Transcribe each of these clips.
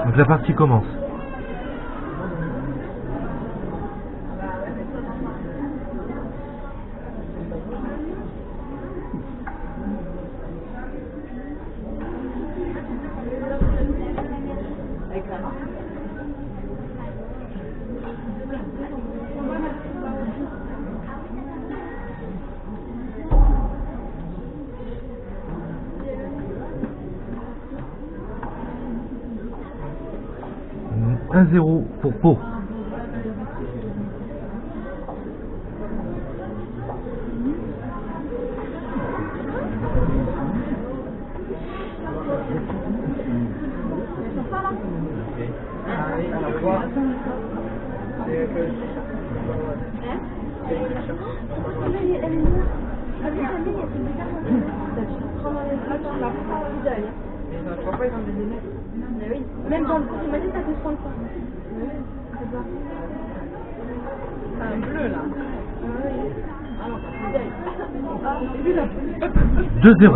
Donc la partie commence. Avec la main. 1-0 pour Pau. Même dans le imagine ça peut se prendre ça. C'est un bleu là. Ah non, c'est 2-0.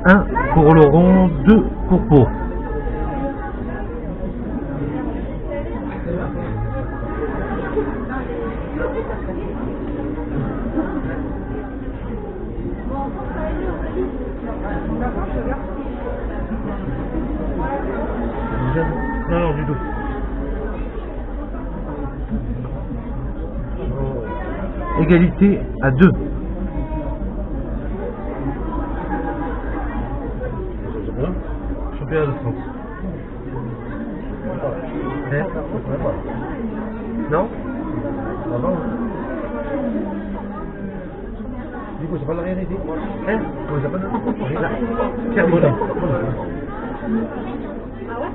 Un pour Laurent, 2 pour Pau. Non, du tout. Égalité à 2. Championnat de France. Non? Du coup, c'est pas la réalité. Hein? Comment ça s'appelle? Pierre Moulin. Ah ouais?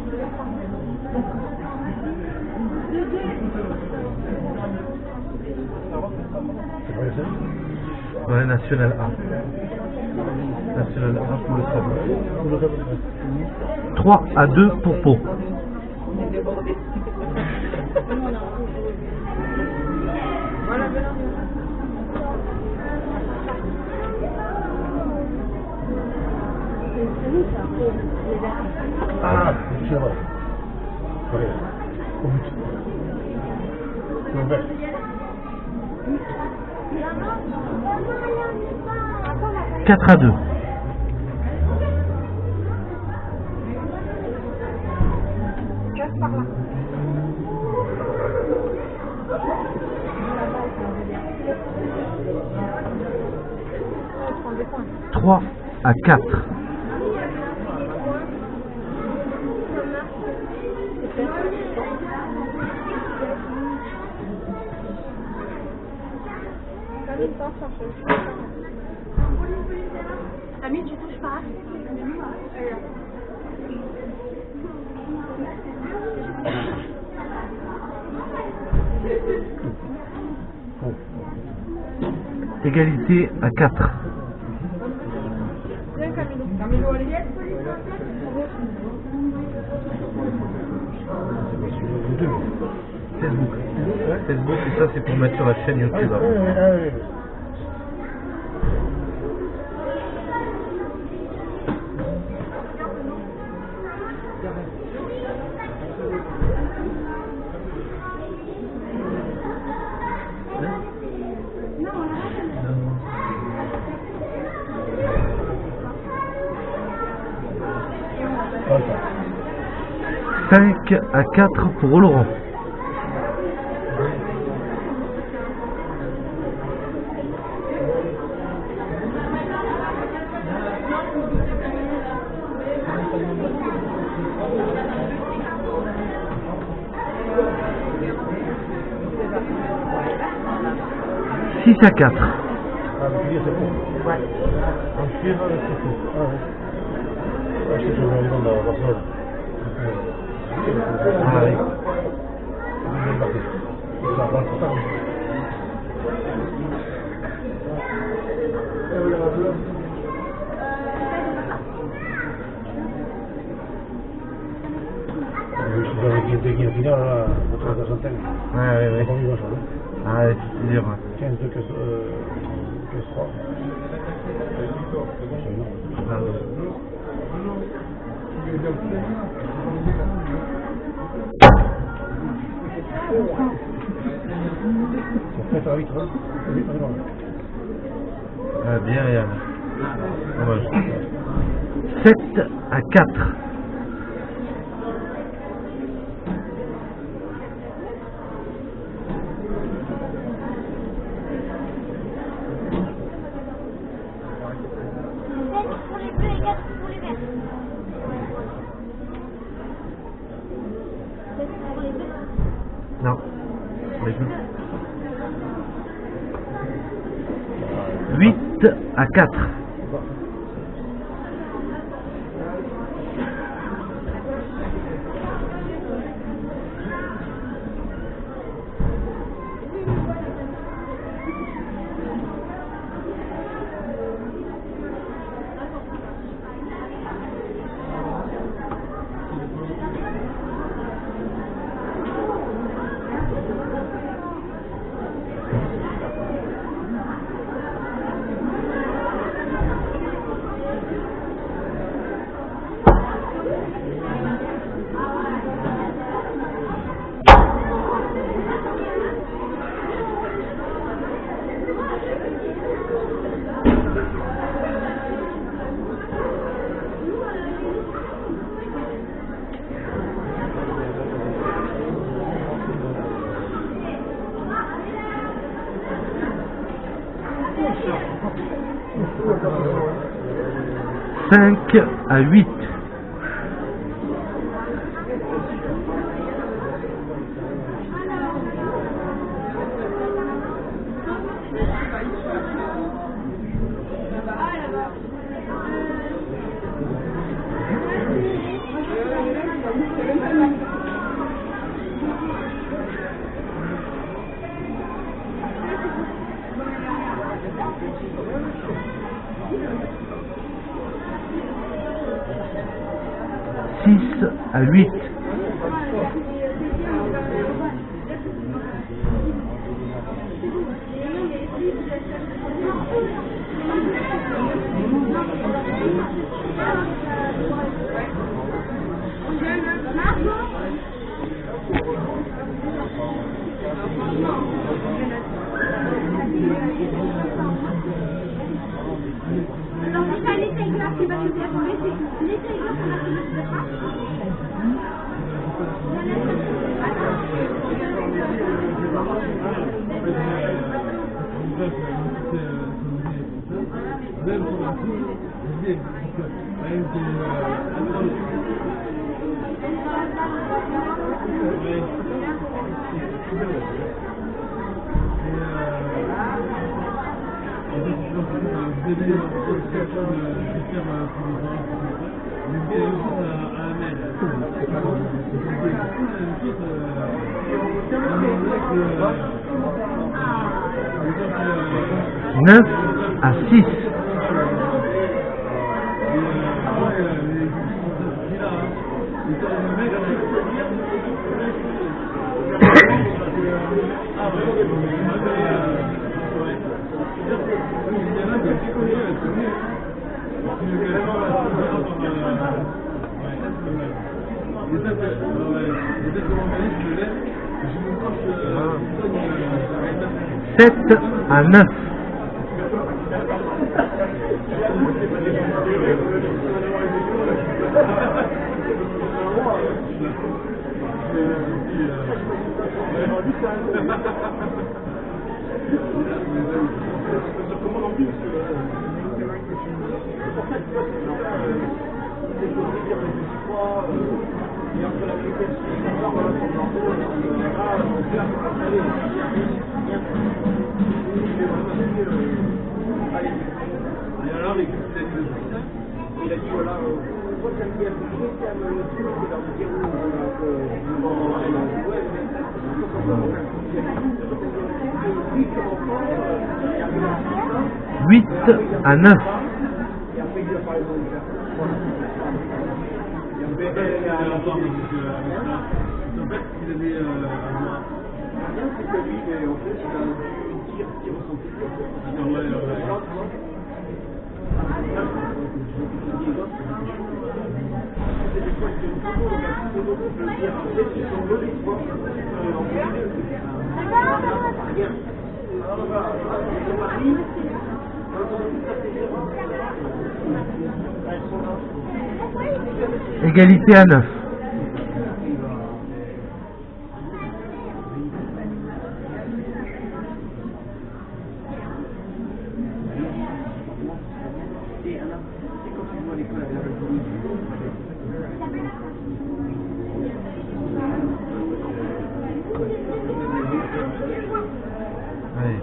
C'est pas ça? Ouais, National A. National A pour le sable. 3-2 pour Pau. Ah, je vois. Regarde. Au but. Le vert. 4-2. Trois à 4. Amine, tu touches pas. Égalité à 4. Viens Camilo. Camilo, allez. Facebook. Facebook, et ça c'est pour mettre sur la chaîne YouTube. Ah, 5 à 4 pour Laurent. Six à 4. ah, c'est bon. Ouais. Pierre avec Sophie. Ah ouais. Ah, je sais que je vais aller dans Barcelone. Ah oui. Je vais marquer. Ça va le temps. Je suis dans l'équipe de Guinée, là, votre Argentine. Ouais, ouais, Pas ouais. mis grand-chose. Ah ouais, c'est dur. Ouais. 15 de que 3. C'est énorme. Ah, ouais. C'est 7 à 8, hein. 8 à 9. Ah, bien, Yann. Dommage. 7 à 4. Pour les bleus et 4 pour les verts. Pour les bleus. Non. Les deux. 8 à 4. Cinq à 8. Six à 8. Alors, c'est pas les Tigers qui va nous faire tomber, c'est les Tigers qui va nous faire Neuf à 6. Sept à 9. 8 à 9. Égalité à 9. Allez.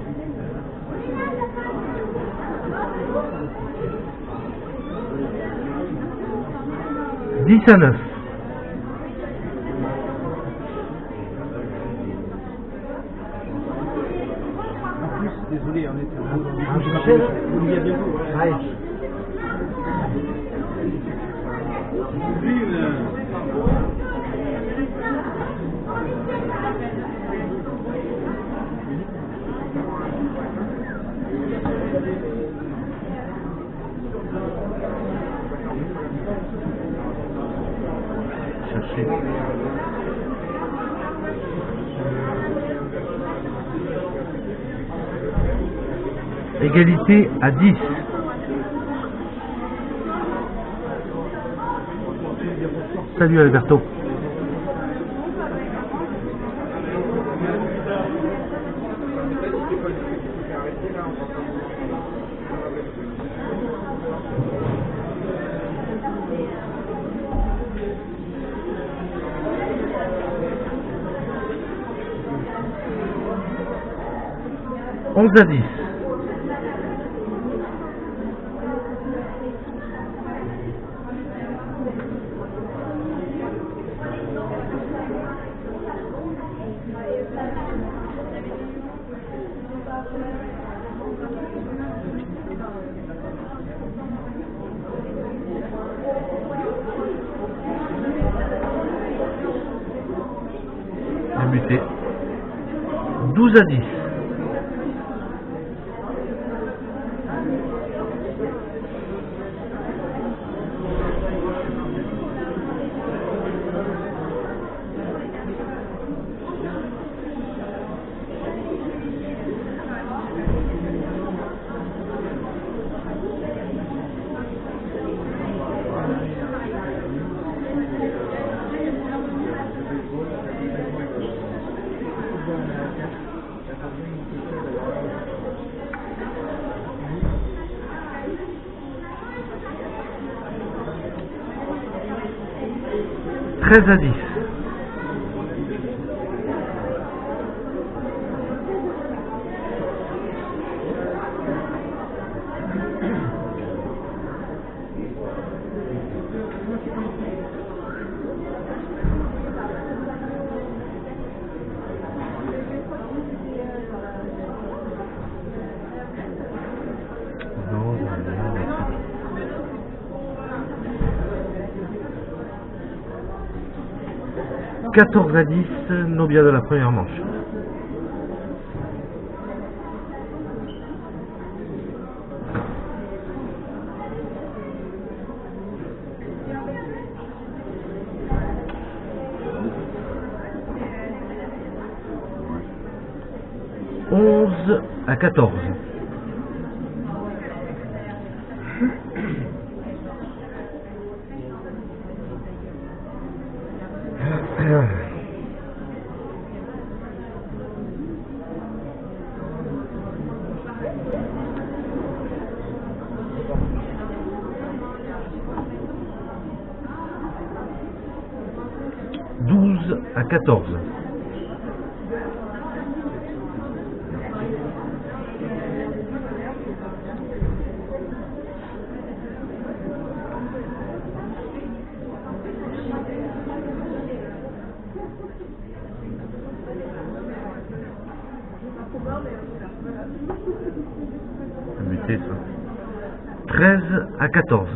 10 à 9. En plus, désolé, on était il y a bientôt. Ouais. Chercher. Égalité à 10. Salut Alberto. Onze à 10. Débuté. 12 à 10. Treize à 10. Non, 14 à 10, Nobia de la première manche. Onze à 14. Douze à 14. Buté ça. 13 à 14.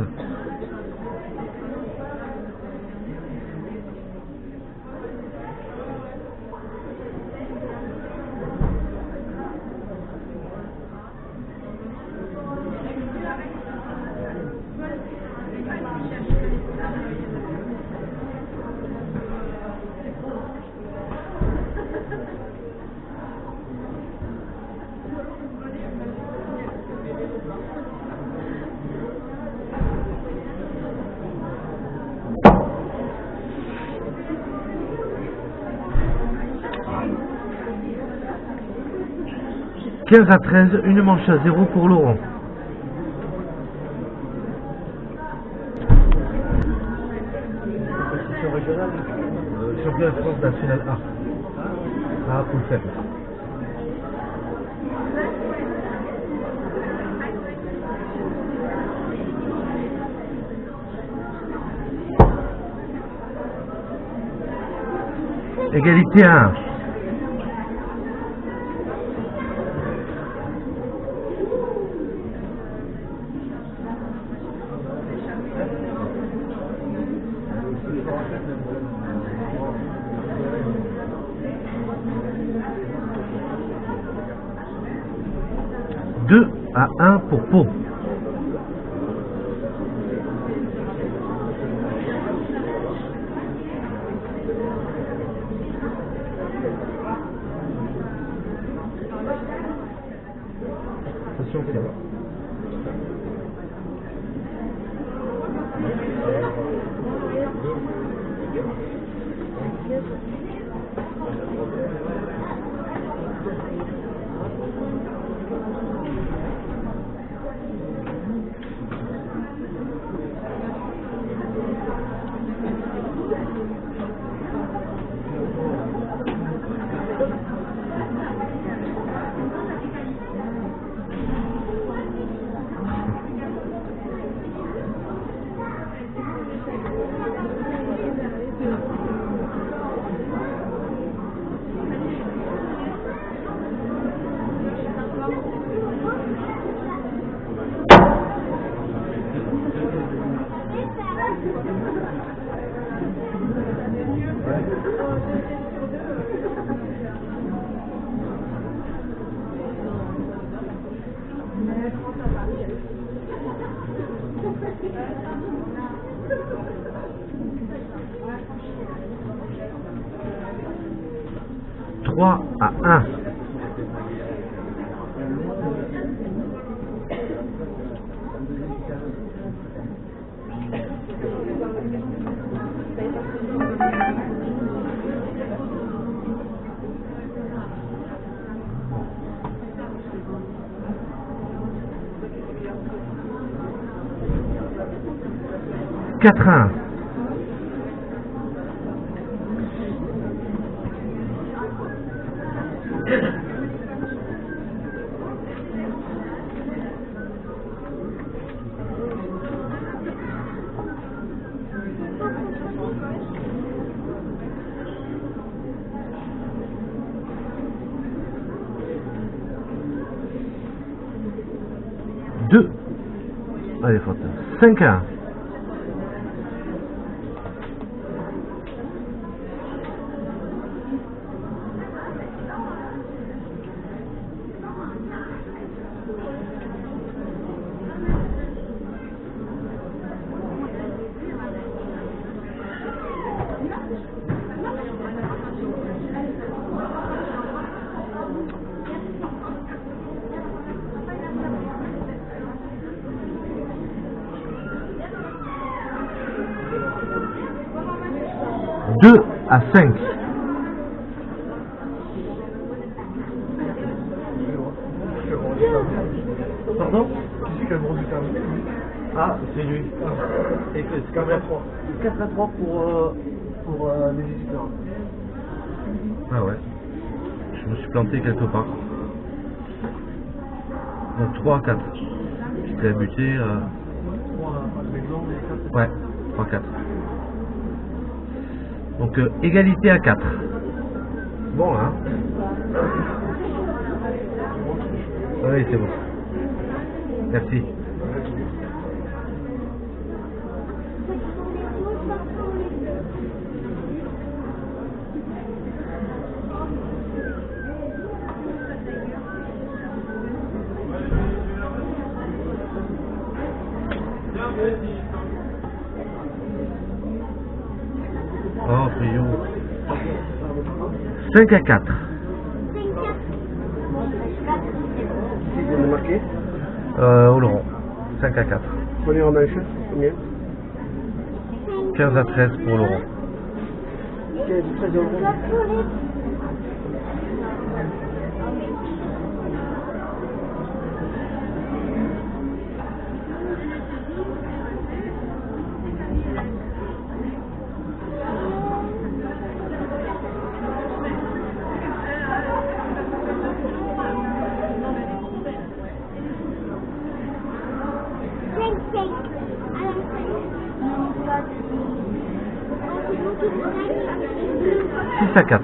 « 15 à 13, une manche à 0 pour Laurent. Compétition régionale. Championnat de France national A. A pour le faible. Égalité à 1. Deux à 1 pour Pau. Attention, c'est là. 3 à 1. Quatre à 1. Deux. Allez, faute. 5 à 1. Deux à 5. Pardon? Qui c'est qui a le bon du terme? Ah, c'est lui. Et c'est 4 à 3. 4 à 3 pour les visiteurs. Ah ouais. Je me suis planté quelque part. Donc 3 à 4. J'étais buté. 3 avec l'angle et 4. Ouais, 3 à 4. Donc égalité à 4. Bon hein. Oui, c'est bon. Merci. Oh, Trio. 5 à 4. Qui vient de marquer? Oloron. 5 à 4. Prenez en manche, combien? 15 à 13 pour Laurent. 15 ou 13 euros. 6 à 4.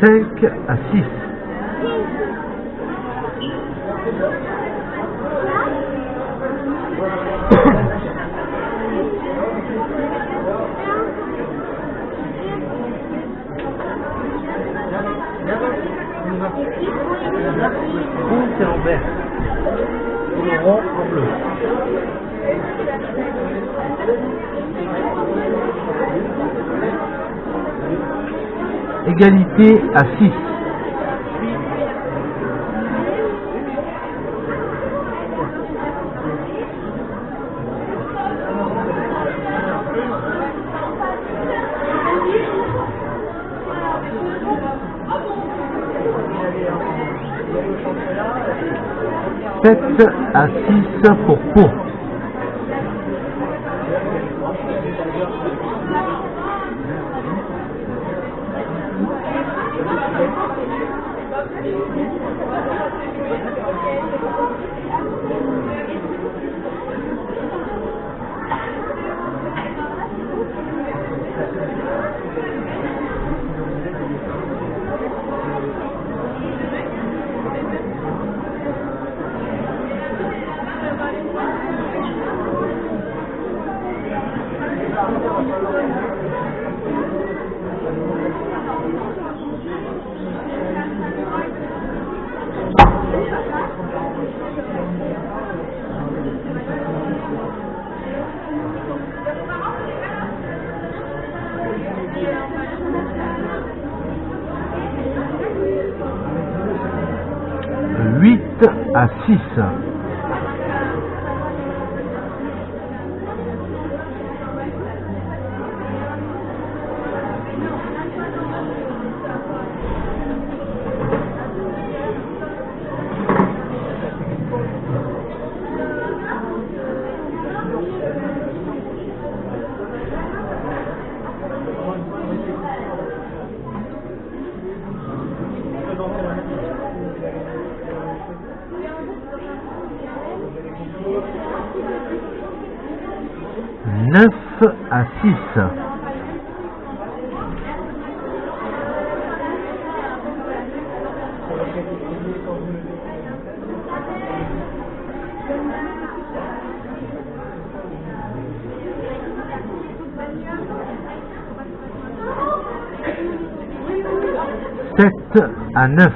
Cinq à 6. Rouge c'est en vert. Et le rond en bleu. Égalité à 6. Sept à 6 pour Pau. À 6. Neuf à 6. Sept à 9.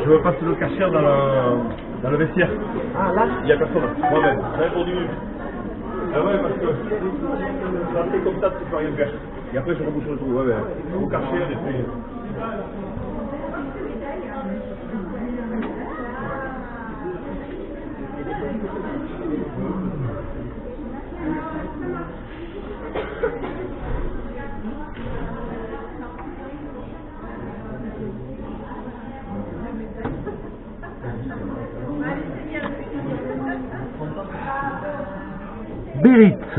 Je veux passer le cachère dans le vestiaire. Ah là? Il n'y a personne. Moi-même. 5 pour 10 minutes. Ah ouais, parce que ça fait comme ça, tu peux rien faire. Et après, je rebouche le trou. Ouais, ouais. Au Karcher, et puis. Biarritz.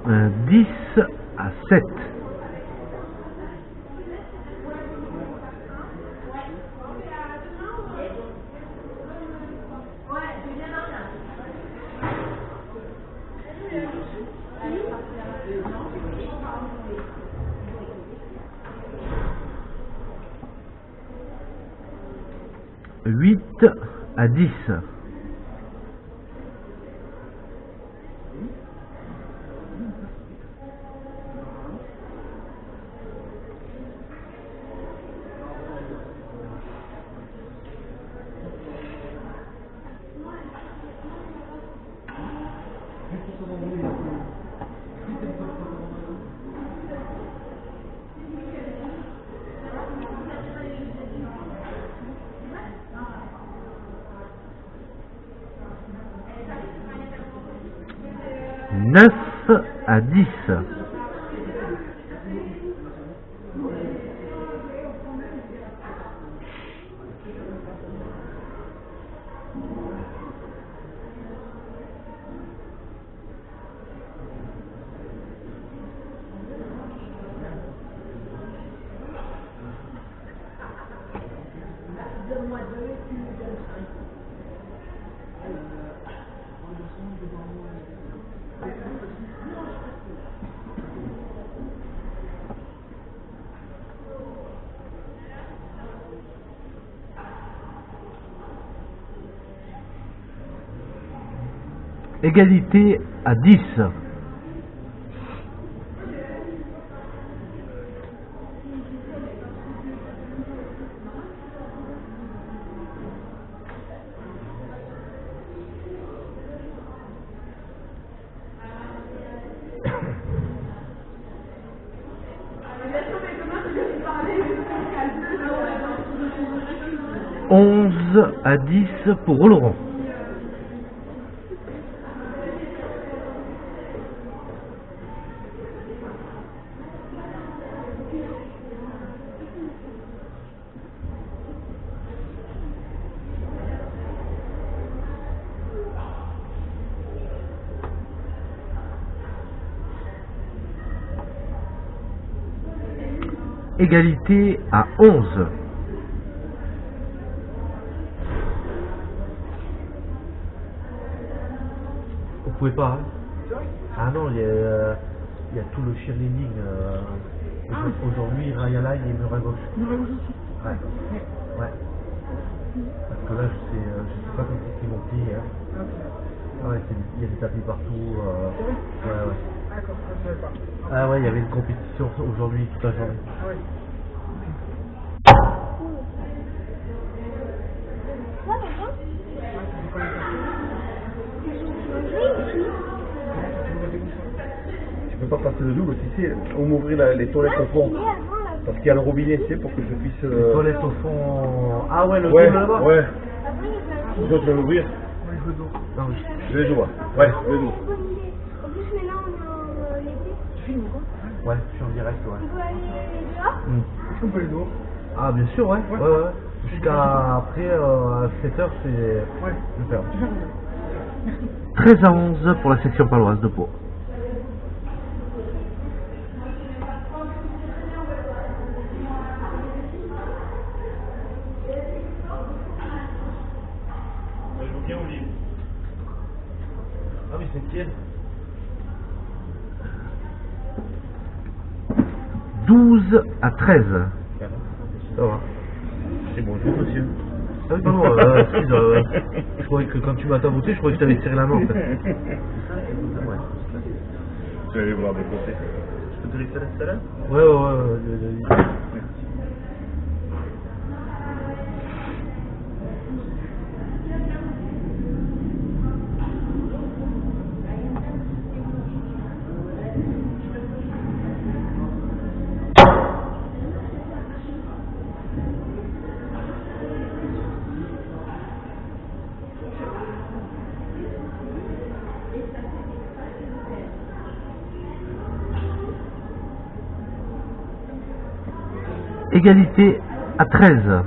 Un 10 à 7. Huit à 10. Neuf à 10. Égalité à 10. Onze à 10 pour Oloron. Égalité à 11. Vous pouvez pas, hein? Ah non, il y a tout le cheerleading. Aujourd'hui, Rayala, il est mur à gauche. Ouais. Ouais. Parce que là, je sais pas comment ils m'ont pris. Hein. Ah ouais, il y a des tapis partout. Ouais, ouais. D'accord, je ne savais pas. Ah ouais, il y avait une compétition aujourd'hui toute la journée. Ah ouais. Tu peux pas passer le double, tu sais, on m'ouvrir les toilettes au fond. Parce qu'il y a le robinet, tu sais, pour que je puisse. Les toilettes au fond. Ah ouais, le Ouais, double là-bas. ouais. Tu dois te l'ouvrir. Oui, je veux donc. Non, Je vais jouer. Ouais, je vais jouer. En plus, maintenant, on est en été. Tu filmes ou quoi? ouais, je suis en direct, ouais. On peut aller dehors. Est-ce qu'on peut aller dehors? Ah bien sûr, ouais. Ouais. Ouais, ouais. Jusqu'à après, à 7h, c'est... Ouais. Je vais faire. Tu fais 13 à 11 pour la section paloise de Pau. Je vous tiens au lit. Ah oui, c'est tiède. 12 à 13. Ça va. Ça va. monsieur. Ah oui, pardon, excuse, je croyais que quand tu m'as voté, je croyais que tu avais serré la main en fait. Ouais. Tu vas aller voir de côté. Je peux te laisser la salade? Ouais. Égalité à 13.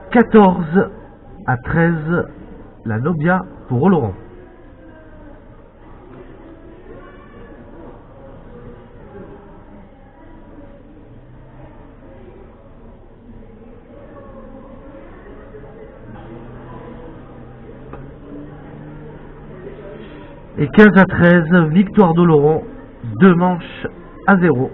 « 14 à 13, la Nobia pour Oloron. Et 15 à 13, victoire d'Oloron, 2 manches à 0.